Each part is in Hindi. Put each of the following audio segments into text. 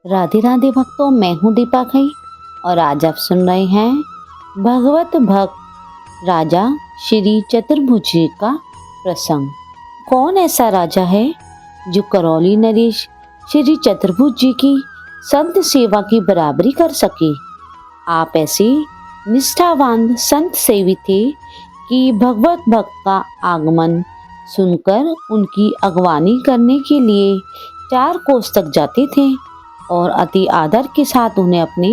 राधे राधे भक्तों, मैं हूँ दीपा खई और आज आप सुन रहे हैं भगवत भक्त राजा श्री चतुर्भुज जी का प्रसंग। कौन ऐसा राजा है जो करौली नरेश श्री चतुर्भुज जी की संत सेवा की बराबरी कर सके। आप ऐसे निष्ठावान संत सेवी थे कि भगवत भक्त का आगमन सुनकर उनकी अगवानी करने के लिए 4 कोस तक जाते थे और अति आदर के साथ उन्हें अपने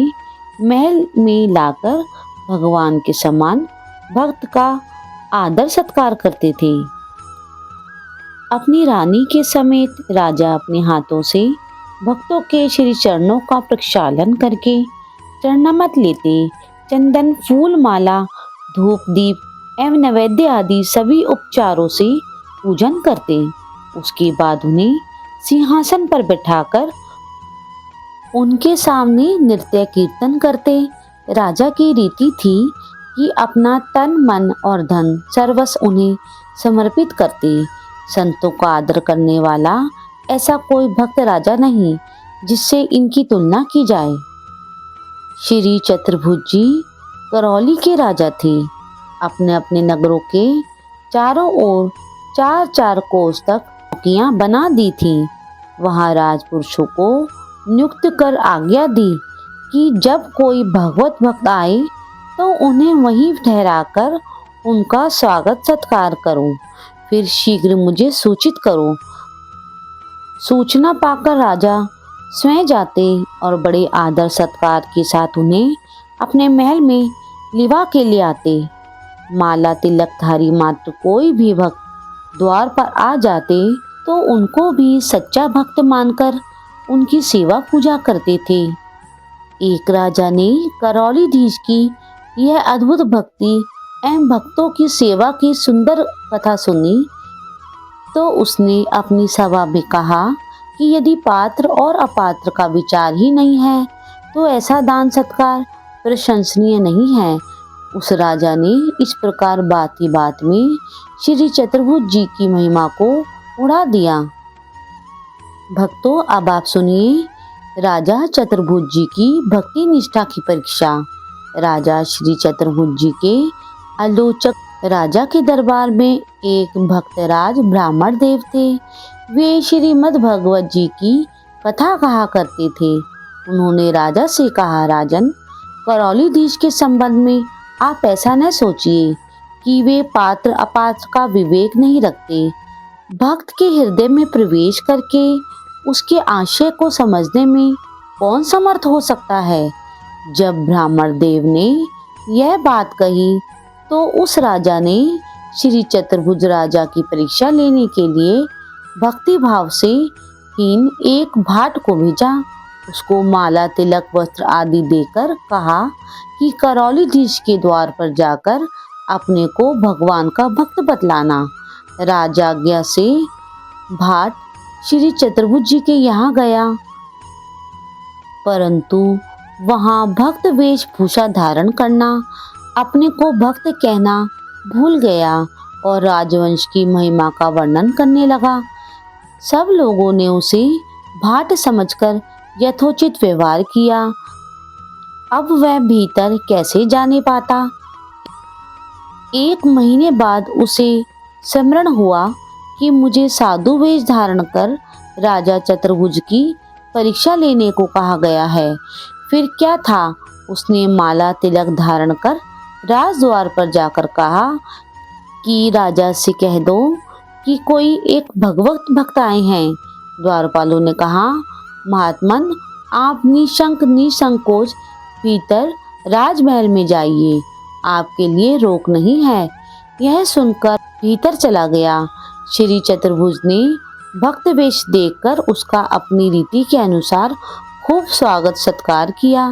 महल में लाकर भगवान के समान भक्त का आदर सत्कार करते थे। अपनी रानी के समेत राजा अपने हाथों से भक्तों के श्री चरणों का प्रक्षालन करके चरणामृत लेते, चंदन, फूल माला, धूप, दीप एवं नैवेद्य आदि सभी उपचारों से पूजन करते। उसके बाद उन्हें सिंहासन पर बैठाकर उनके सामने नृत्य कीर्तन करते। राजा की रीति थी कि अपना तन, मन और धन सर्वस्व उन्हें समर्पित करते। संतों का आदर करने वाला ऐसा कोई भक्त राजा नहीं जिससे इनकी तुलना की जाए। श्री चतुर्भुज जी करौली के राजा थे। अपने अपने नगरों के चारों ओर 4-4 कोस तक चौकियां बना दी थी। वहां राजपुरुषों को नियुक्त कर आज्ञा दी कि जब कोई भगवत भक्त आए तो उन्हें वहीं ठहराकर उनका स्वागत सत्कार करो, फिर शीघ्र मुझे सूचित करो। सूचना पाकर राजा स्वयं जाते और बड़े आदर सत्कार के साथ उन्हें अपने महल में लिवा के लिए आते। माला तिलकधारी मात्र कोई भी भक्त द्वार पर आ जाते तो उनको भी सच्चा भक्त मानकर उनकी सेवा पूजा करते थे। एक राजा ने करौलीधीश की यह अद्भुत भक्ति एवं भक्तों की सेवा की सुंदर कथा सुनी तो उसने अपनी सभा में कहा कि यदि पात्र और अपात्र का विचार ही नहीं है तो ऐसा दान सत्कार प्रशंसनीय नहीं है। उस राजा ने इस प्रकार बात ही बात में श्री चतुर्भुज जी की महिमा को उड़ा दिया। भक्तों, अब आप सुनिए राजा चतुर्भुज जी की भक्ति निष्ठा की परीक्षा। राजा श्री चतुर्भुज जी के आलोचक राजा के दरबार में एक भक्तराज ब्राह्मण देव थे। वे श्रीमद् भगवत जी की कथा कहा करते थे। उन्होंने राजा से कहा, राजन, करौलीधीश के संबंध में आप ऐसा न सोचिए कि वे पात्र अपात्र का विवेक नहीं रखते। भक्त के हृदय में प्रवेश करके उसके आशय को समझने में कौन समर्थ हो सकता है। जब ब्राह्मण देव ने यह बात कही तो उस राजा ने श्री चतुर्भुज राजा की परीक्षा लेने के लिए भक्ति भाव से हीन एक भाट को भेजा। उसको माला, तिलक, वस्त्र आदि देकर कहा कि करौलीधीश के द्वार पर जाकर अपने को भगवान का भक्त बतलाना। राजा आज्ञा से भाट श्री चतुर्भुज जी के यहाँ गया, परंतु वहाँ भक्त वेशभूषा धारण करना, अपने को भक्त कहना भूल गया और राजवंश की महिमा का वर्णन करने लगा। सब लोगों ने उसे भाट समझकर यथोचित व्यवहार किया। अब वह भीतर कैसे जाने पाता। 1 महीने बाद उसे स्मरण हुआ कि मुझे साधु वेश धारण कर राजा चतुर्भुज की परीक्षा लेने को कहा गया है। फिर क्या था, उसने माला तिलक धारण कर राजद्वार पर जाकर कहा कि राजा से कह दो कि कोई एक भगवत भक्त आए हैं। द्वारपालों ने कहा, महात्मन, आप निशंक निसंकोच भीतर राजमहल में जाइए, आपके लिए रोक नहीं है। यह सुनकर भीतर चला गया। श्री चतुर्भुज ने भक्त वेश देखकर उसका अपनी रीति के अनुसार खूब स्वागत सत्कार किया।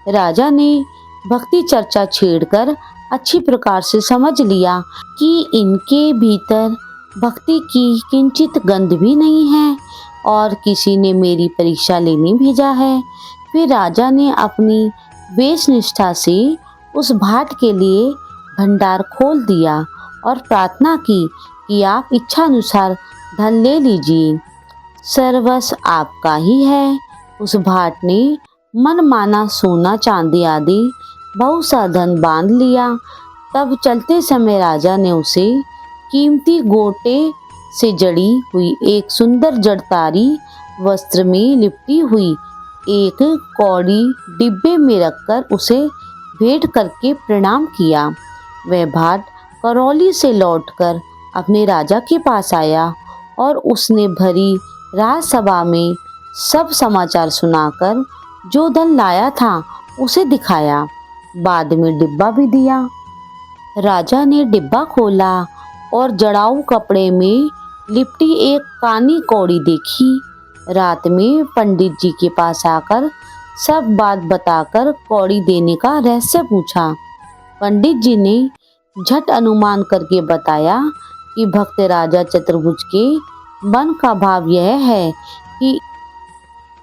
राजा ने भक्ति चर्चा छेड़कर अच्छी प्रकार से समझ लिया कि इनके भीतर भक्ति की किंचित गंध भी नहीं है और किसी ने मेरी परीक्षा लेने भेजा है। फिर राजा ने अपनी वेश निष्ठा से उस भाट के लिए भंडार खोल दिया और प्रार्थना की कि आप इच्छा अनुसार धन ले लीजिए, सर्वस्व आपका ही है। उस भाट ने मनमाना सोना चांदी आदि बहुत सा धन बांध लिया। तब चलते समय राजा ने उसे कीमती गोटे से जड़ी हुई एक सुंदर जड़तारी वस्त्र में लिपटी हुई एक कौड़ी डिब्बे में रखकर उसे भेंट करके प्रणाम किया। वह भाट करौली से लौटकर अपने राजा के पास आया और उसने भरी राजसभा में सब समाचार सुनाकर जो धन लाया था उसे दिखाया। बाद में डिब्बा भी दिया। राजा ने डिब्बा खोला और जड़ाऊ कपड़े में लिपटी एक कानी कौड़ी देखी। रात में पंडित जी के पास आकर सब बात बताकर कौड़ी देने का रहस्य पूछा। पंडित जी ने झट अनुमान करके बताया कि भक्त राजा चतुर्भुज के मन का भाव यह है कि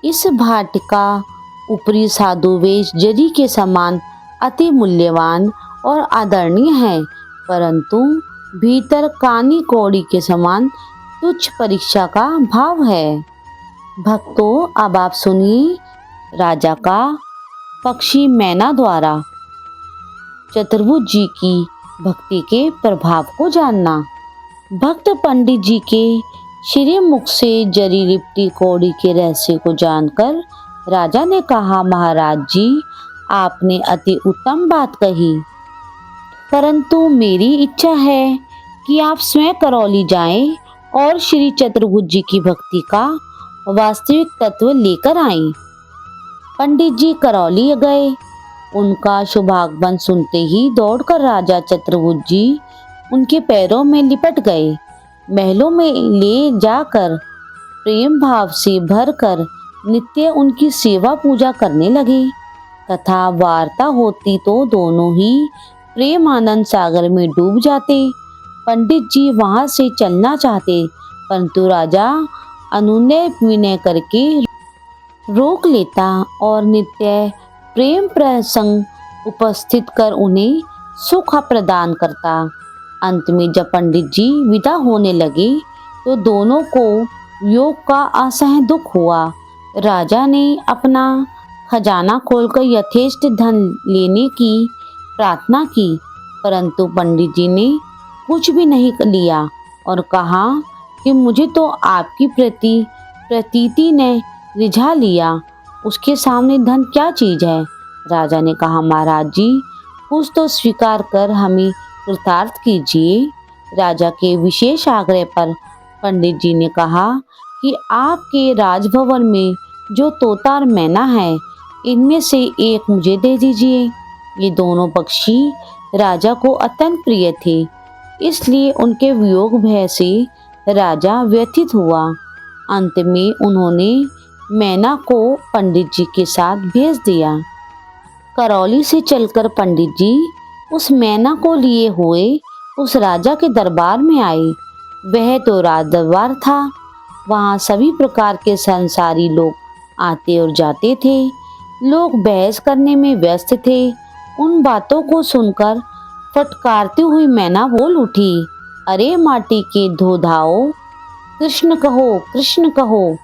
इस भाट का ऊपरी साधु वेश जरी के समान अति मूल्यवान और आदरणीय है, परंतु भीतर कानी कौड़ी के समान तुच्छ परीक्षा का भाव है। भक्तों, अब आप सुनिए राजा का पक्षी मैना द्वारा चतुर्भुज जी की भक्ति के प्रभाव को जानना। भक्त पंडित जी के श्री मुख से जरी लिपटी कौड़ी के रहस्य को जानकर राजा ने कहा, महाराज जी, आपने अति उत्तम बात कही, परंतु मेरी इच्छा है कि आप स्वयं करौली जाएं और श्री चतुर्भुज जी की भक्ति का वास्तविक तत्व लेकर आएं। पंडित जी करौली गए। उनका शुभागमन सुनते ही दौड़कर राजा चतुर्भुज जी उनके पैरों में लिपट गए। महलों में ले जाकर प्रेम भाव से भरकर नित्य उनकी सेवा पूजा करने लगे। कथा वार्ता होती तो दोनों ही प्रेम आनंद सागर में डूब जाते। पंडित जी वहां से चलना चाहते, परंतु राजा अनुनय विनय करके रोक लेता और नित्य प्रेम प्रसंग उपस्थित कर उन्हें सुख प्रदान करता। अंत में जब पंडित जी विदा होने लगे तो दोनों को योग का असह्य दुख हुआ। राजा ने अपना खजाना खोलकर यथेष्ट धन लेने की प्रार्थना की, परंतु पंडित जी ने कुछ भी नहीं लिया और कहा कि मुझे तो आपकी प्रतीति ने रिझा लिया, उसके सामने धन क्या चीज है। राजा ने कहा, महाराज जी, कुछ तो स्वीकार कर हमें कृतार्थ कीजिए। राजा के विशेष आग्रह पर पंडित जी ने कहा कि आपके राजभवन में जो तोता और मैना है, इनमें से एक मुझे दे दीजिए। ये दोनों पक्षी राजा को अत्यंत प्रिय थे, इसलिए उनके वियोग भय से राजा व्यथित हुआ। अंत में उन्होंने मैना को पंडित जी के साथ भेज दिया। करौली से चलकर पंडित जी उस मैना को लिए हुए उस राजा के दरबार में आए। वह तो राज दरबार था। वहाँ सभी प्रकार के संसारी लोग आते और जाते थे। लोग बहस करने में व्यस्त थे। उन बातों को सुनकर फटकारती हुई मैना बोल उठी, अरे माटी के धोधाओ, कृष्ण कहो, कृष्ण कहो।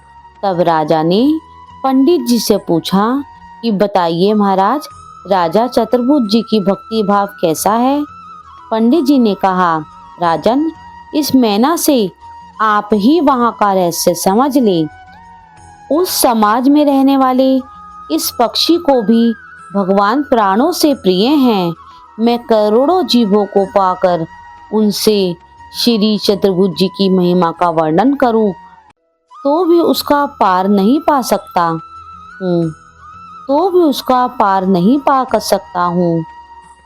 तब राजा ने पंडित जी से पूछा कि बताइए महाराज, राजा चतुर्भुज जी की भक्ति भाव कैसा है। पंडित जी ने कहा, राजन, इस मैना से आप ही वहां का रहस्य समझ ले। उस समाज में रहने वाले इस पक्षी को भी भगवान प्राणों से प्रिय हैं। मैं करोड़ों जीवों को पाकर उनसे श्री चतुर्भुज जी की महिमा का वर्णन करूं तो भी उसका पार नहीं पा सकता हूँ।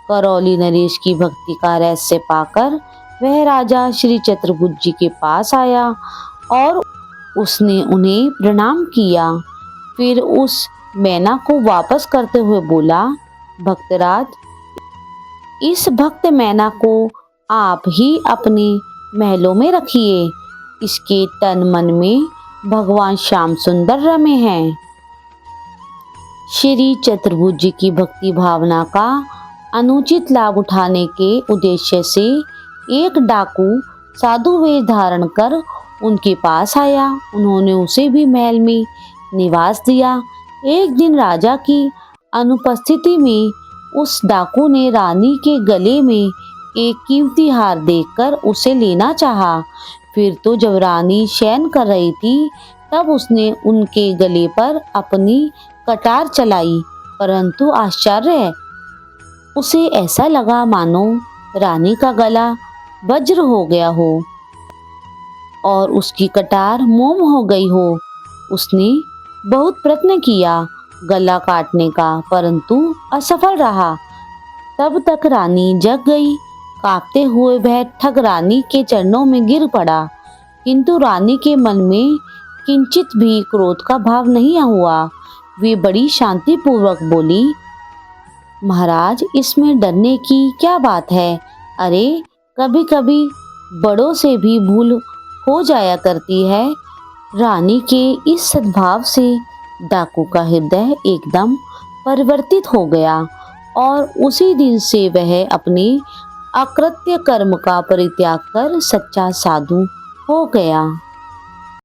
करौली नरेश की भक्ति का रहस्य पाकर वह राजा श्री चतुर्भुज जी के पास आया और उसने उन्हें प्रणाम किया। फिर उस मैना को वापस करते हुए बोला, भक्तराज, इस भक्त मैना को आप ही अपने महलों में रखिए। इसके तन मन में भगवान श्याम सुंदर रमे हैं। श्री चतुर्भुज जी की भक्ति भावना का अनुचित लाभ उठाने के उद्देश्य से एक डाकू साधु वेश धारण कर उनके पास आया। उन्होंने उसे भी महल में निवास दिया। एक दिन राजा की अनुपस्थिति में उस डाकू ने रानी के गले में एक कीमती हार देखकर उसे लेना चाहा। फिर तो जब रानी शयन कर रही थी तब उसने उनके गले पर अपनी कटार चलाई, परंतु आश्चर्य, उसे ऐसा लगा मानो रानी का गला वज्र हो गया हो और उसकी कटार मोम हो गई हो। उसने बहुत प्रयत्न किया गला काटने का, परंतु असफल रहा। तब तक रानी जग गई। कांपते हुए वह ठग रानी के चरणों में गिर पड़ा, किंतु रानी के मन में किंचित भी क्रोध का भाव नहीं हुआ। वे बड़ी शांति पूर्वक बोली, महाराज, इसमें डरने की क्या बात है? अरे, कभी कभी बड़ों से भी भूल हो जाया करती है। रानी के इस सद्भाव से डाकू का हृदय एकदम परिवर्तित हो गया और उसी दिन से वह अपने अकृत्य कर्म का परित्याग कर सच्चा साधु हो गया।